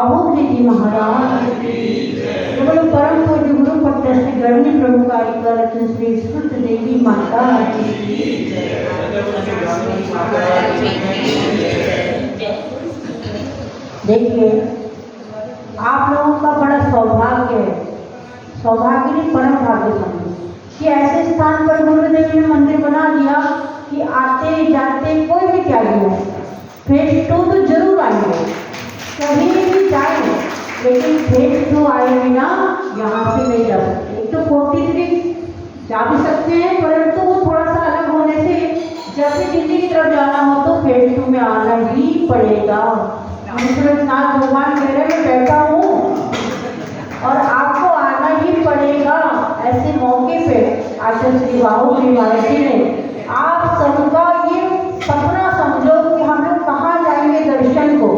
बाहुबली जी महाराज केवल परम पूज्य गुरु पट्टस्थ गणनी प्रमुख कार्यकर श्री सुत देवी माता देखिए, आप लोगों का बड़ा सौभाग्य है, सौभाग्य नहीं परम भाग्य समझो कि ऐसे स्थान पर गुरुदेव ने मंदिर बना दिया कि आते जाते कोई भी त्यागी हो, फेज 2 तो जरूर आएंगे, कहीं भी जाए, लेकिन फेज 2 आए बिना यहाँ से नहीं जा सकते। एक तो 43 जा भी सकते हैं, परंतु वो थोड़ा सा अलग होने से जब भी दिल्ली की तरफ जाना हो तो फेज 2 में आना ही पड़ेगा। नाथ भगवान कह रहे मैं बैठा हूँ और आपको आना ही पड़ेगा। ऐसे मौके पे आचार्य श्री बाहुबली महाराज जी ने आप सबका ये सपना समझो कि हम लोग कहाँ जाएंगे दर्शन को,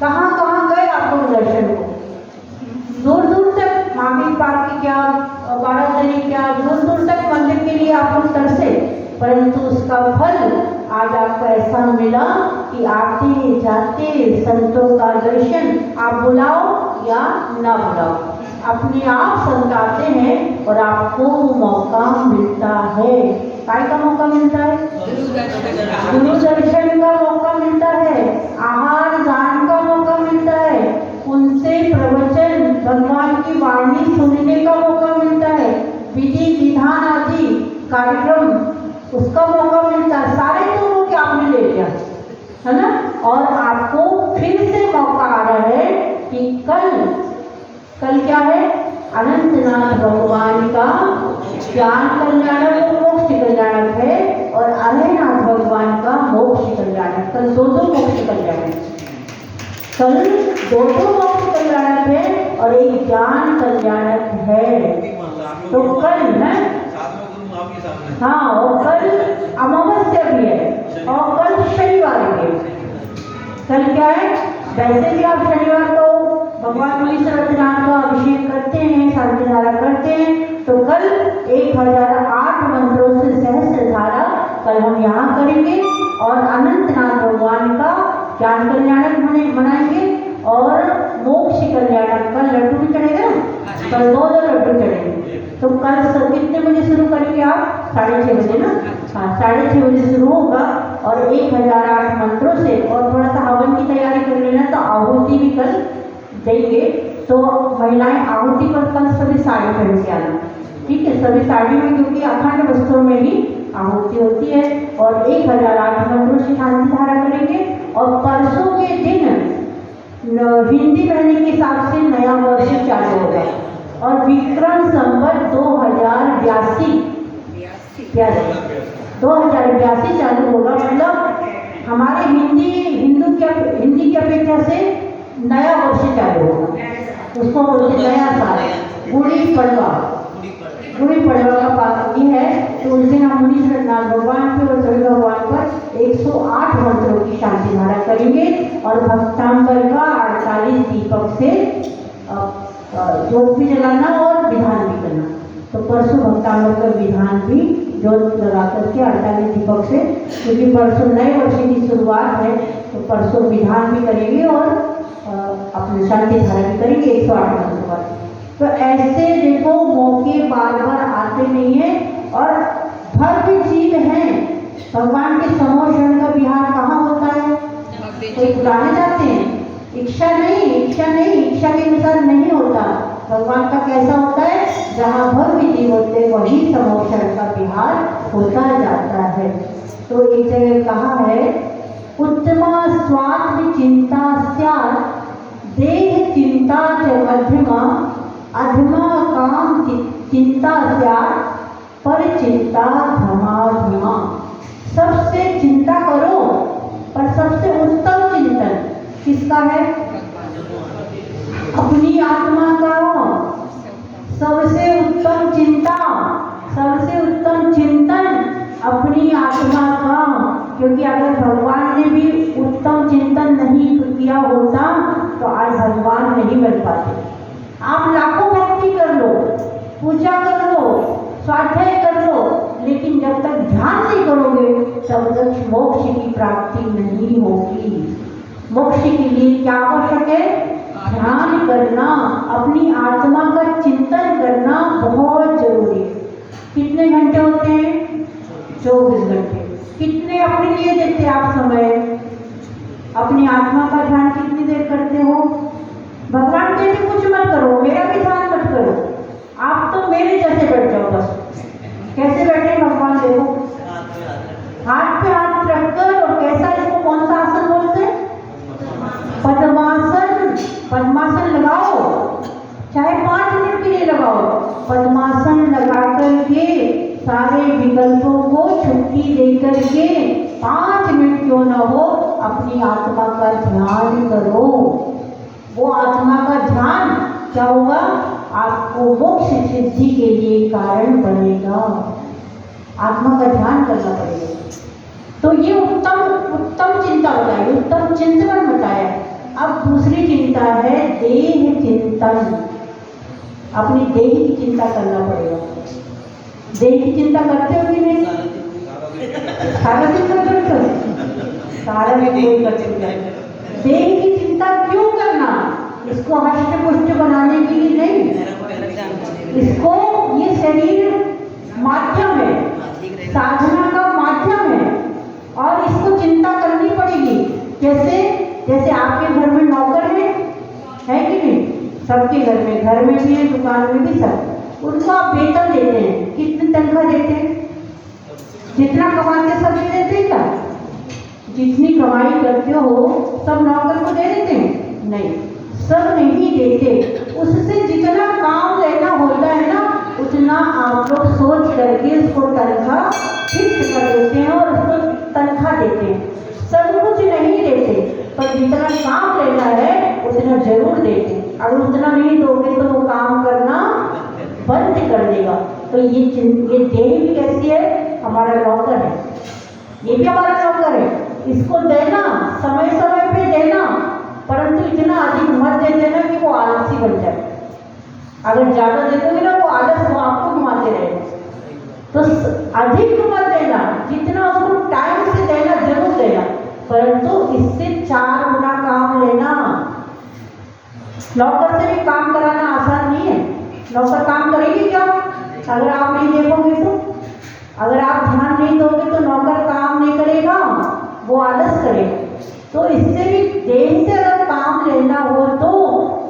कहाँ कहाँ गए आप लोग दर्शन को, दूर दूर तक महावीर पार्क की क्या, बारादरी क्या, दूर दूर तक मंदिर के लिए आप लोग तरसे, परंतु उसका फल आज आपको ऐसा मिला कि आते जाते संतों का दर्शन आप बुलाओ या ना बुलाओ, अपने आप संत आते हैं और आपको मौका मिलता है। काय का मौका मिलता है? गुरु दर्शन का मौका मिलता है, आहार दान का मौका मिलता है, उनसे प्रवचन भगवान की वाणी सुनने का मौका मिलता है, विधि विधान आदि कार्यक्रम उसका मौका मिलता है। सारे लोगों के आपने ले लिया है ना, और आपको फिर से मौका आ रहा है कि कल क्या है? अनंतनाथ भगवान का ज्ञान कल्याणक और मोक्ष कल्याणक है, और अभयनाथ भगवान का मोक्ष कल्याणक। कल दो मोक्ष कल्याणक, कल दो मोक्ष कल्याणक है और एक ज्ञान कल्याणक है। तो कल है, हाँ, और कल अमावस्या भी है और कल शनिवार भी है। कल क्या है? वैसे भी आप शनिवार को भगवान मुनि सरनाथ का अभिषेक करते हैं, शांति धारा करते हैं, तो कल 1008 मंत्रों से सहस्त्र धारा कल हम यहाँ करेंगे और अनंतनाथ भगवान का ज्ञान कल्याणक मनाएंगे और मोक्ष कल्याणक का लड्डू भी चढ़ेगा, कल 2 लड्डू चढ़ेंगे। तो कल सब कितने बजे शुरू करेंगे आप? 6:30 बजे ना, हाँ 6:30 बजे शुरू होगा और 1008 मंत्रों से, और थोड़ा सा हवन की तैयारी कर लेना, तो आहुति भी कल देंगे। तो महिलाएं आहुति पर कल सभी साड़ी पहन के आना, ठीक है, सभी साड़ी में, क्योंकि अखंड वस्त्रों में ही आहुति होती है। और 1008 मंत्रों से शांति धारा करेंगे। और परसों के दिन हिंदी महीने के हिसाब से नया वर्ष चालू होगा और विक्रम संवत 2082 चालू होगा। मतलब हमारे हिंदी की अपेक्षा से नया वर्ष चालू होगा, उसको बोलते नया साल, गुड़ी पड़वा का पाठ ये है। तो उस दिन हम मुनि सरनाथ भगवान पे और सभी भगवान पर 108 मंत्रों की शांति धारा करेंगे और भक्तांबर का 48 दीपक से जोत भी जलाना और विधान भी करना। तो परसों भक्तांबर का विधान भी जोत लगा करके 48 दीपक से, क्योंकि परसों नए वर्ष की शुरुआत है, तो परसों विधान भी करेंगे और अपनी शांति धारा भी करेंगे 108 मंत्रों का। तो ऐसे देखो मौके बार बार आते नहीं है और भव्य जीव हैं। भगवान के समोषण का विहार कहाँ होता है? कोई बुलाने जाते हैं? इच्छा के अनुसार नहीं होता। भगवान का कैसा होता है? जहाँ भव्य जीव होते वही समोषण का विहार होता जाता है। तो एक जगह कहा है, उत्तमा स्वात्म चिंता स्यात् देह चिंता च मध्यमा अधमा काम चिंता स्यात् पर चिंता धमाधमा। सबसे चिंता करो, पर सबसे उत्तम चिंतन किसका है? अपनी आत्मा का। सबसे उत्तम चिंता, सबसे उत्तम चिंतन अपनी आत्मा का, क्योंकि अगर भगवान ने भी उत्तम चिंतन नहीं किया होता तो आज भगवान नहीं बन पाते। आप लाखों भक्ति कर लो, पूजा कर लो, स्वाध्याय कर लो, लेकिन जब तक ध्यान नहीं करोगे तब तक मोक्ष की प्राप्ति नहीं होगी। मोक्ष के लिए क्या आवश्यक है? ध्यान करना, अपनी आत्मा का चिंतन करना बहुत जरूरी है। कितने घंटे होते हैं? 24 घंटे। कितने अपने लिए देते आप समय? अपनी आत्मा का ध्यान कितनी देर करते हो? भगवान कहते कुछ मत करो, मेरा भी ध्यान मत करो, आप तो मेरे जैसे बैठ जाओ बस। कैसे बैठे भगवान? देखो, हाथ पे हाथ रखकर, और कैसा, इसको कौन सा आसन बोलते हैं? पद्मासन। पद्मासन लगाओ, चाहे 5 मिनट के लिए लगाओ। पद्मासन लगा करके सारे विकल्पों को छुट्टी देकर के 5 मिनट क्यों न हो अपनी आत्मा का ध्यान करो। वो आत्मा का ध्यान क्या होगा? आपको मोक्ष सिद्धि के लिए कारण बनेगा। आत्मा का ध्यान करना पड़ेगा। तो ये उत्तम चिंता बताई, उत्तम चिंतन बताया। अब दूसरी चिंता है देह चिंतन। अपनी देह की चिंता करना पड़ेगा। देह की चिंता करते हो कि नहीं? सारा दिन करते हो? सारा दिन कोई करते हो? देह की चिंता क्यों करना? इसको हष्ट पुष्ट बनाने के लिए नहीं। इसको, ये शरीर माध्यम है, साधना का माध्यम है, और इसको चिंता करनी पड़ेगी। जैसे आपके घर में नौकर है कि नहीं? सबके घर में भी है, दुकान में भी, सब उनको आप वेतन देते हैं। कितनी तनख्वाह देते हैं? जितना कमाते सभी देते हैं क्या? जितनी कमाई करते हो सब नौकर को दे देते हैं? नहीं, सब नहीं देते। उससे जितना काम लेना होता है ना, उतना आप लोग सोच करके उसको तनख्वाह फिक्स कर देते हैं और उसको तनख्वाह देते हैं। सब कुछ नहीं देते, पर जितना काम लेना है उतना जरूर देते। अगर उतना नहीं दोगे तो वो काम करना बंद कर देगा। तो ये देह भी कैसी है? हमारा नौकर है, ये भी हमारा नौकर है। इसको देना, समय समय पे देना, परंतु इतना अधिक मत दे देना कि वो आलसी बन जाए। अगर ज्यादा दे दोगे ना, वो आलस वो आपको घुमाते रहेगा। तो अधिक मत देना, जितना उसको टाइम से देना जरूर देना, परंतु इससे 4 गुना काम लेना। नौकर से भी काम कराना आसान नहीं है। नौकर काम करेगी क्या अगर आप नहीं देखोगे तो? अगर आप ध्यान नहीं दोगे तो नौकर काम नहीं करेगा, वो आलस करेगा। तो इससे भी देह से अगर काम लेना हो तो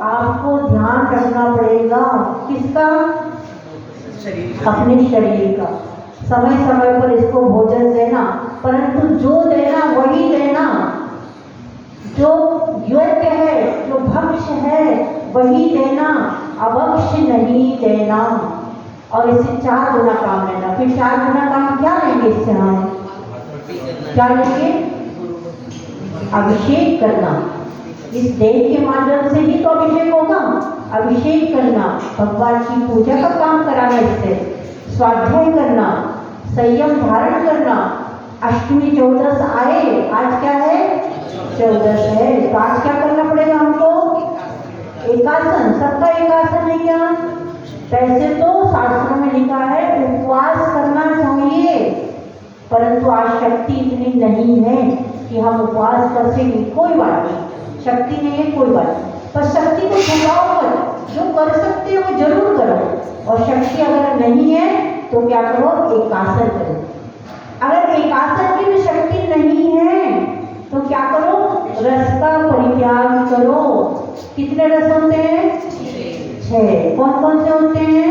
आपको ध्यान रखना पड़ेगा। किसका? अपने शरीर का। समय समय पर इसको भोजन देना, परंतु जो देना वही देना, जो योग्य है, जो भक्ष्य है वही देना, अभक्ष्य नहीं देना। और इससे 4 गुना काम लेना। फिर 4 गुना काम क्या लेंगे इससे? हम क्या लेंगे? अभिषेक करना। इस देह के माध्यम से ही तो अभिषेक होगा। अभिषेक करना, भगवान की पूजा का काम कराना, इससे स्वाध्याय करना, संयम धारण करना। अष्टमी 14 आए, आज क्या है? 14 है। तो आज क्या करना पड़ेगा हमको? एकासन। सबका एकासन है क्या? वैसे तो शास्त्रों में लिखा है उपवास करना चाहिए, परंतु आज शक्ति इतनी नहीं है कि हम उपवास कर सकें। कोई बात नहीं, शक्ति नहीं है, कोई बात नहीं, पर शक्ति को छुपाओ मत। जो कर सकते हो वो जरूर करो। और शक्ति अगर नहीं है तो क्या करो? एकासन करो। अगर एकासन की भी शक्ति नहीं है तो क्या करो? रस का परित्याग करो। कितने रस होते हैं? 6। कौन कौन से होते हैं?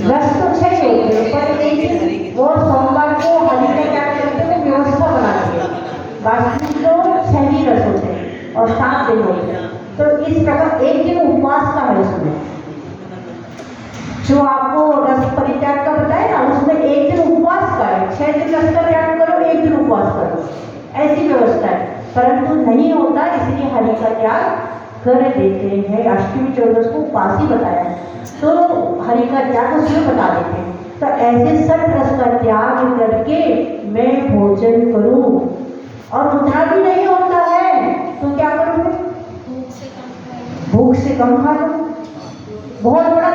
रस तो 6 होते हैं, पर एक वो सोमवार को हरि का त्याग करते हैं, व्यवस्था बनाते हैं। बाकी तो 6 ही रस होते हैं और 7 दिन होते हैं। तो इस प्रकार एक दिन उपवास का है। उसमें जो आपको रस परित्याग का बताया ना, उसमें एक दिन उपवास का है। 6 दिन रस का त्याग करो, एक दिन उपवास करो, ऐसी व्यवस्था है। परंतु नहीं होता, इसलिए हरि का त्याग कर देते हैं। अष्टमी 14 को उपास ही बताया तो हरि का त्याग उसमें बता देते हैं। तो ऐसे सब रस का त्याग करके मैं भोजन करूं, और उतना भी नहीं होता है तो क्या करूं? भूख से कम खा लो। बहुत बड़ा